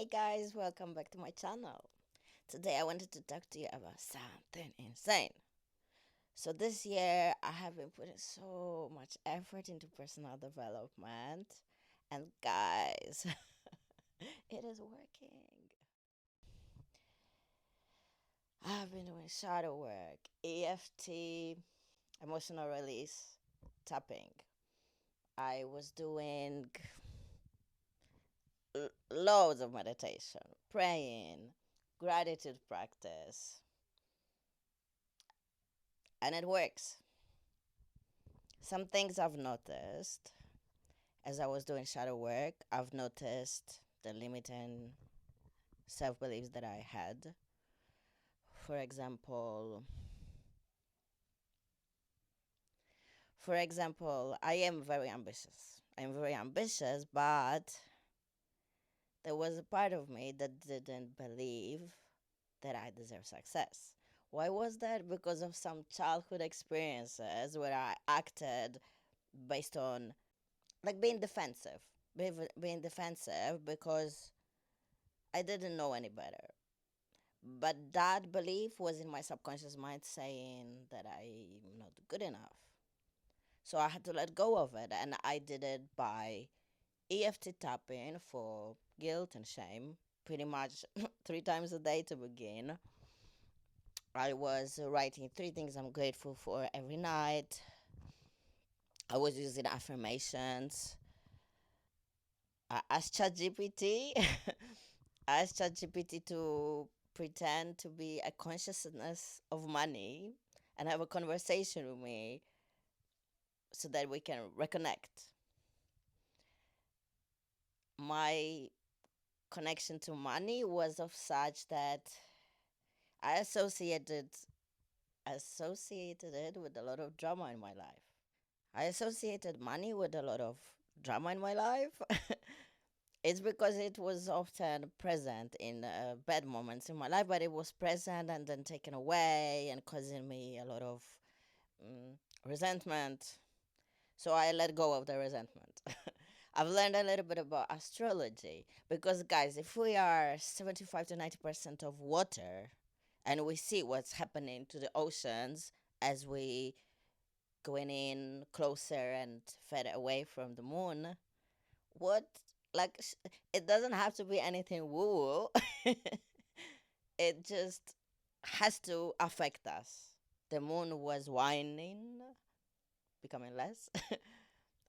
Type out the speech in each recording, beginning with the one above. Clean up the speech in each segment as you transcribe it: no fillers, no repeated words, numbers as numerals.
Hey guys, welcome back to my channel. Today I wanted to talk to you about something insane. So this year I have been putting so much effort into personal development, and guys, it is working. I've been doing shadow work, EFT, emotional release, tapping. I was doing loads of meditation, praying, gratitude practice, and it works. Some things I've noticed as I was doing shadow work, I've noticed the limiting self beliefs that I had. For example, I am very ambitious. I'm very ambitious, but there was a part of me that didn't believe that I deserve success. Why was that? Because of some childhood experiences where I acted based on like being defensive because I didn't know any better. But that belief was in my subconscious mind saying that I'm not good enough. So I had to let go of it. And I did it by EFT tapping for guilt and shame, pretty much 3 times a day to begin. I was writing 3 things I'm grateful for every night. I was using affirmations. I asked ChatGPT. I asked ChatGPT to pretend to be a consciousness of money and have a conversation with me so that we can reconnect. My connection to money was of such that I associated it with a lot of drama in my life. I associated money with a lot of drama in my life. It's because it was often present in bad moments in my life, but it was present and then taken away and causing me a lot of mm, resentment. So I let go of the resentment. I've learned a little bit about astrology because, guys, if we are 75 to 90% of water and we see what's happening to the oceans as we going in closer and further away from the moon, what, like, it doesn't have to be anything woo woo. It just has to affect us. The moon was whining, becoming less.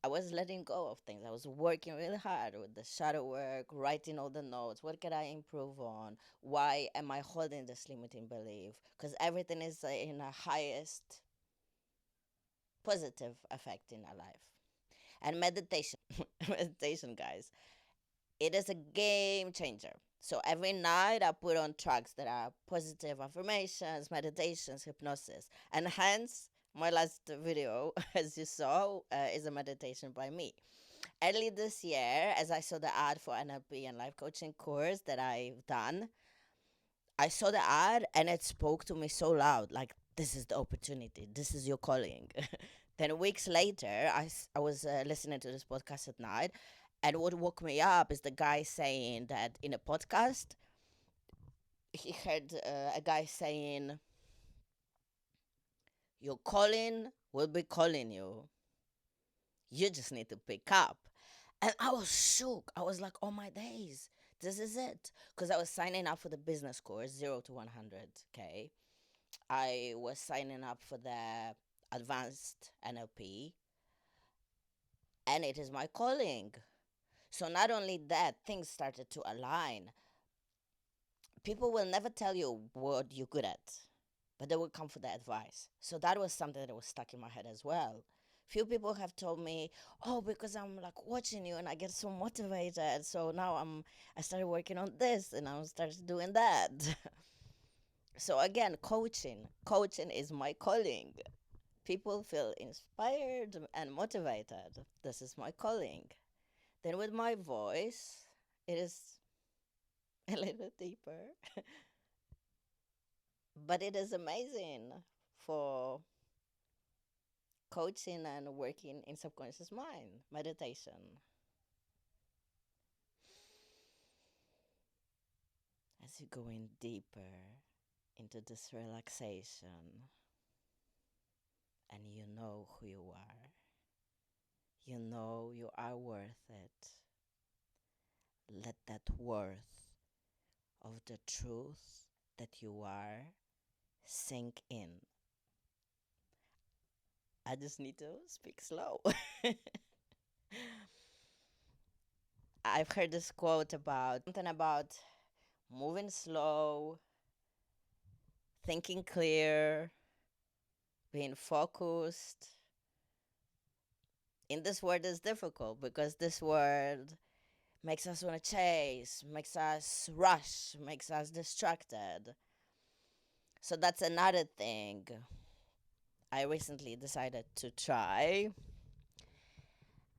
I was letting go of things. I was working really hard with the shadow work, writing all the notes. What can I improve on? Why am I holding this limiting belief? Because everything is in a highest positive effect in our life. And meditation, meditation, guys, it is a game changer. So every night I put on tracks that are positive affirmations, meditations, hypnosis, and hence my last video, as you saw, is a meditation by me. Early this year, as I saw the ad for NLP and life coaching course that I've done, I saw the ad and it spoke to me so loud, like, this is the opportunity, this is your calling. Then weeks later, I was listening to this podcast at night, and what woke me up is the guy saying that in a podcast, he heard a guy saying, your calling will be calling you. You just need to pick up. And I was shook. I was like, oh my days, this is it. Because I was signing up for the business course, 0 to 100K. I was signing up for the advanced NLP, and it is my calling. So not only that, things started to align. People will never tell you what you're good at, but they will come for the advice. So that was something that was stuck in my head as well. Few people have told me, "Oh, because I'm like watching you and I get so motivated. So now I started working on this and I started doing that." So again, coaching is my calling. People feel inspired and motivated. This is my calling. Then with my voice, it is a little deeper, but it is amazing for coaching and working in subconscious mind meditation. as you go in deeper into this relaxation and you know who you are worth it. Let that worth of the truth that you are sink in. I just need to speak slow. I've heard this quote about something about moving slow, thinking clear, being focused. In this world is difficult because this world makes us want to chase, makes us rush, makes us distracted. So that's another thing I recently decided to try.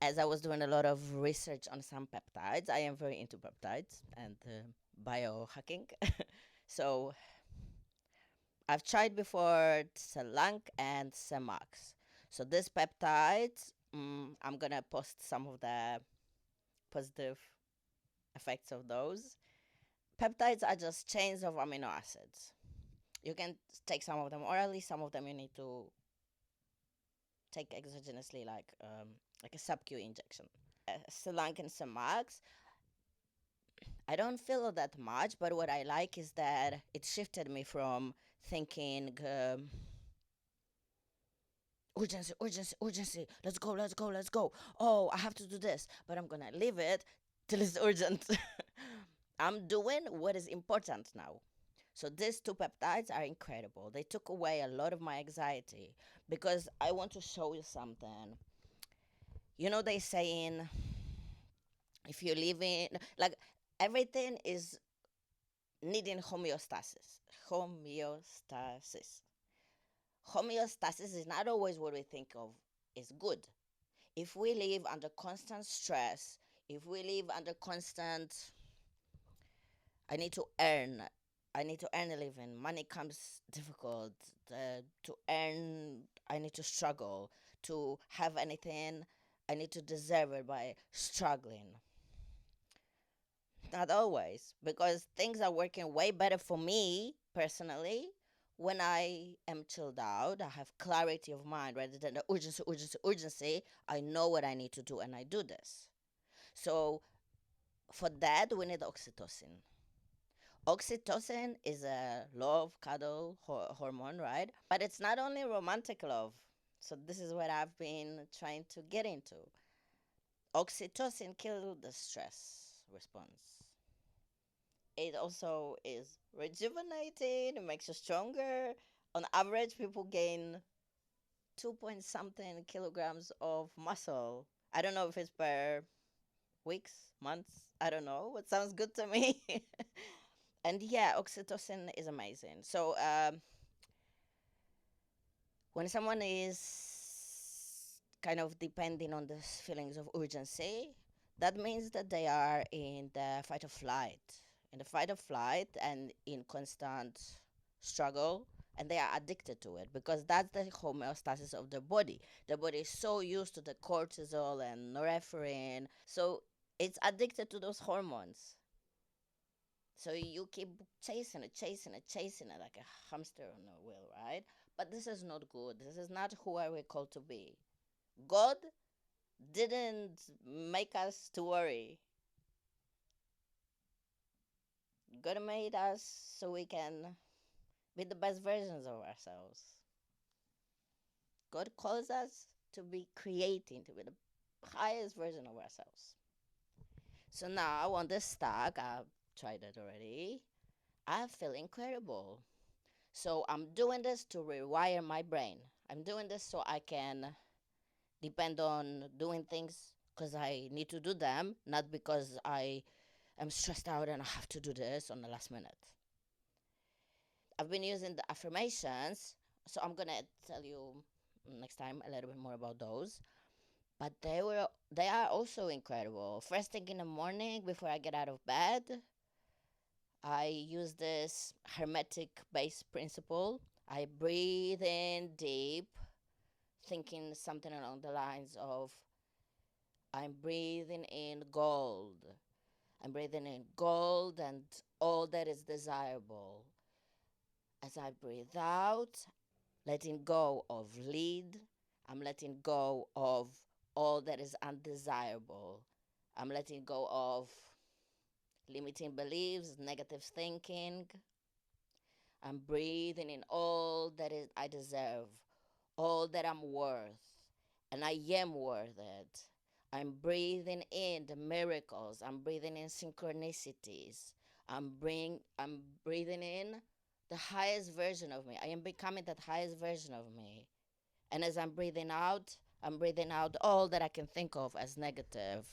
As I was doing a lot of research on some peptides, I am very into peptides and biohacking. So I've tried before Selank and Semax. So these peptides, I'm gonna post some of the positive effects of those. Peptides are just chains of amino acids. You can take some of them orally, some of them you need to take exogenously, like a sub-Q injection. Selan and Semax, I don't feel that much, but what I like is that it shifted me from thinking urgency, urgency, urgency. Let's go, let's go, let's go. Oh, I have to do this, but I'm gonna leave it till it's urgent. I'm doing what is important now. So these two peptides are incredible. They took away a lot of my anxiety because I want to show you something. You know, they saying if you live in like everything is needing homeostasis. Homeostasis. Homeostasis is not always what we think of is good. If we live under constant stress, if we live under constant, I need to earn, I need to earn a living, money comes difficult, to earn, I need to struggle, to have anything, I need to deserve it by struggling. Not always, because things are working way better for me personally when I am chilled out. I have clarity of mind rather than the urgency, urgency, urgency. I know what I need to do and I do this. So for that, we need oxytocin. Oxytocin is a love, cuddle hormone, right? But it's not only romantic love. So this is what I've been trying to get into. Oxytocin kills the stress response. It also is rejuvenating, it makes you stronger. On average, people gain 2 point something kilograms of muscle. I don't know if it's per weeks, months, I don't know. It sounds good to me. And yeah, oxytocin is amazing. So when someone is kind of depending on the feelings of urgency, that means that they are in the fight or flight, in the fight or flight, and in constant struggle, and they are addicted to it because that's the homeostasis of the body. The body is so used to the cortisol and norepinephrine, so it's addicted to those hormones. So you keep chasing it, chasing it, chasing it like a hamster on a wheel, right? But this is not good. This is not who are we called to be. God didn't make us to worry. God made us so we can be the best versions of ourselves. God calls us to be creating, to be the highest version of ourselves. So now on this stack, I've tried it already. I feel incredible. So I'm doing this to rewire my brain. I'm doing this so I can depend on doing things because I need to do them, not because I am stressed out and I have to do this on the last minute. I've been using the affirmations, so I'm gonna tell you next time a little bit more about those. But they are also incredible. First thing in the morning before I get out of bed, I use this hermetic base principle. I breathe in deep, thinking something along the lines of I'm breathing in gold. I'm breathing in gold and all that is desirable. As I breathe out, letting go of lead, I'm letting go of all that is undesirable. I'm letting go of limiting beliefs, negative thinking. I'm breathing in all that is I deserve, all that I'm worth, and I am worth it. I'm breathing in the miracles. I'm breathing in synchronicities. I'm breathing in the highest version of me. I am becoming that highest version of me. And as I'm breathing out all that I can think of as negative,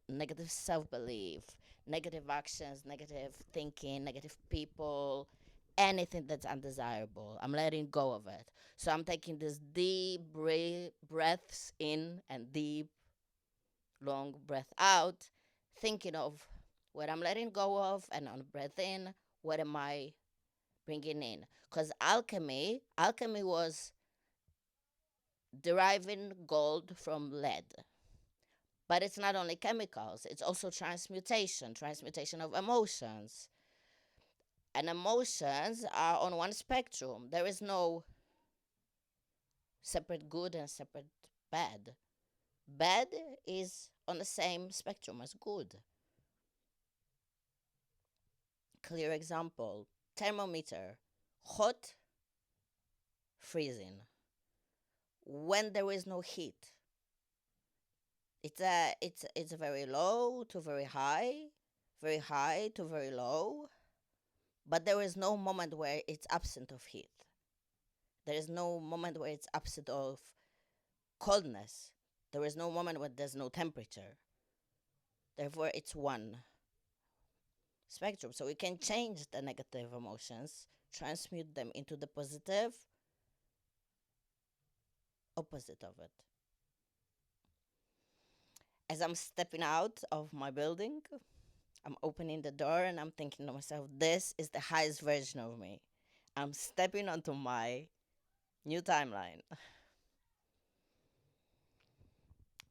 negative self belief, negative actions, negative thinking, negative people, anything that's undesirable. I'm letting go of it. So I'm taking these deep breaths in and deep, long breath out, thinking of what I'm letting go of, and on breath in, what am I bringing in? Because alchemy was deriving gold from lead. But it's not only chemicals, it's also transmutation of emotions. And emotions are on one spectrum. There is no separate good and separate bad. Bad is on the same spectrum as good. Clear example, thermometer, hot, freezing. When there is no heat, it's a very low to very high to very low, but there is no moment where it's absent of heat. There is no moment where it's absent of coldness. There is no moment when there's no temperature. Therefore, it's one spectrum. So we can change the negative emotions, transmute them into the positive opposite of it. As I'm stepping out of my building, I'm opening the door and I'm thinking to myself, this is the highest version of me. I'm stepping onto my new timeline.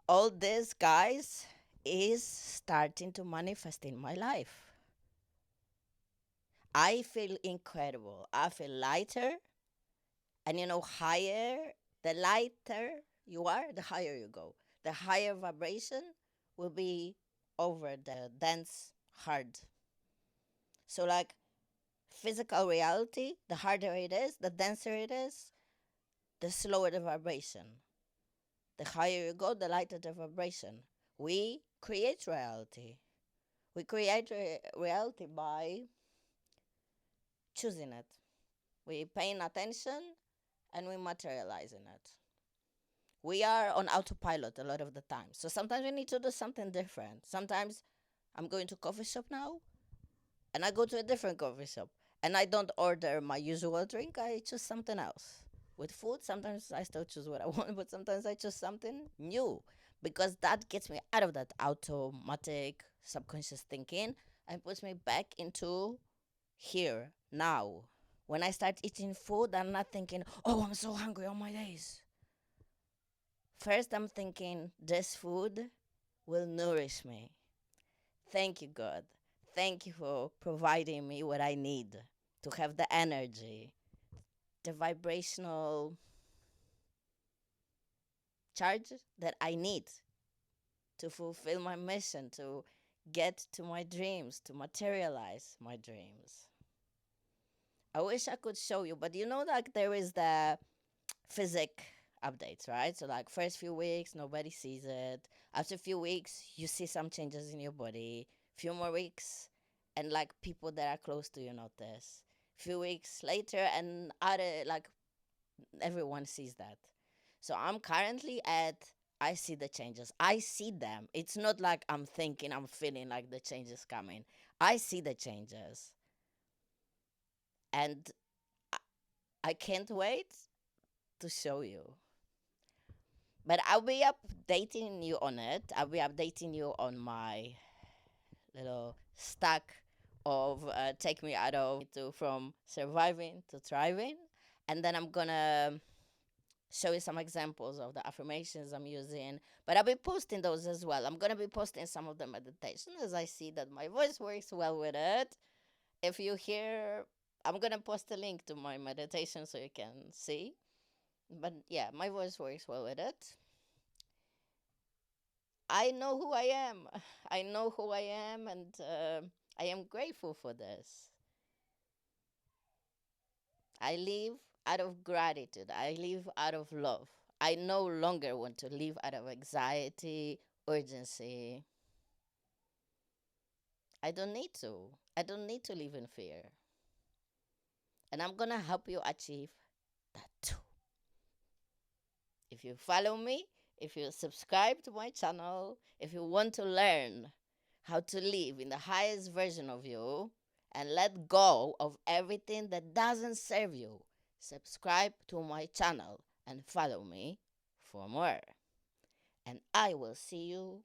All this, guys, is starting to manifest in my life. I feel incredible. I feel lighter. And higher, the lighter you are, the higher you go. The higher vibration will be over the dense, hard. So, like physical reality, the harder it is, the denser it is, the slower the vibration. The higher you go, the lighter the vibration. We create reality. We create reality by choosing it. We paying attention and we materializing it. We are on autopilot a lot of the time. So sometimes we need to do something different. Sometimes I'm going to coffee shop now and I go to a different coffee shop and I don't order my usual drink. I choose something else. With food, sometimes I still choose what I want, but sometimes I choose something new because that gets me out of that automatic subconscious thinking and puts me back into here, now. When I start eating food, I'm not thinking, oh, I'm so hungry on my days. First, I'm thinking, this food will nourish me. Thank you, God. Thank you for providing me what I need to have the energy, the vibrational charge that I need to fulfill my mission, to get to my dreams, to materialize my dreams. I wish I could show you, but like there is the physic updates, right? So like first few weeks, nobody sees it. After a few weeks, you see some changes in your body. Few more weeks, and like people that are close to you notice. Few weeks later, and other like everyone sees that. So I'm currently at. I see the changes. I see them. It's not like I'm thinking, I'm feeling like the changes coming. I see the changes. And I I can't wait to show you. But I'll be updating you on it. I'll be updating you on my little stack of take me out of to from surviving to thriving, and then I'm gonna show you some examples of the affirmations I'm using. But I'll be posting those as well. I'm gonna be posting some of the meditation as I see that my voice works well with it. If you hear, I'm gonna post a link to my meditation so you can see. But yeah, my voice works well with it. I know who I am. I know who I am, and I am grateful for this. I live out of gratitude. I live out of love. I no longer want to live out of anxiety, urgency. I don't need to. I don't need to live in fear. And I'm going to help you achieve that too. If you follow me, if you subscribe to my channel, if you want to learn how to live in the highest version of you and let go of everything that doesn't serve you, subscribe to my channel and follow me for more. And I will see you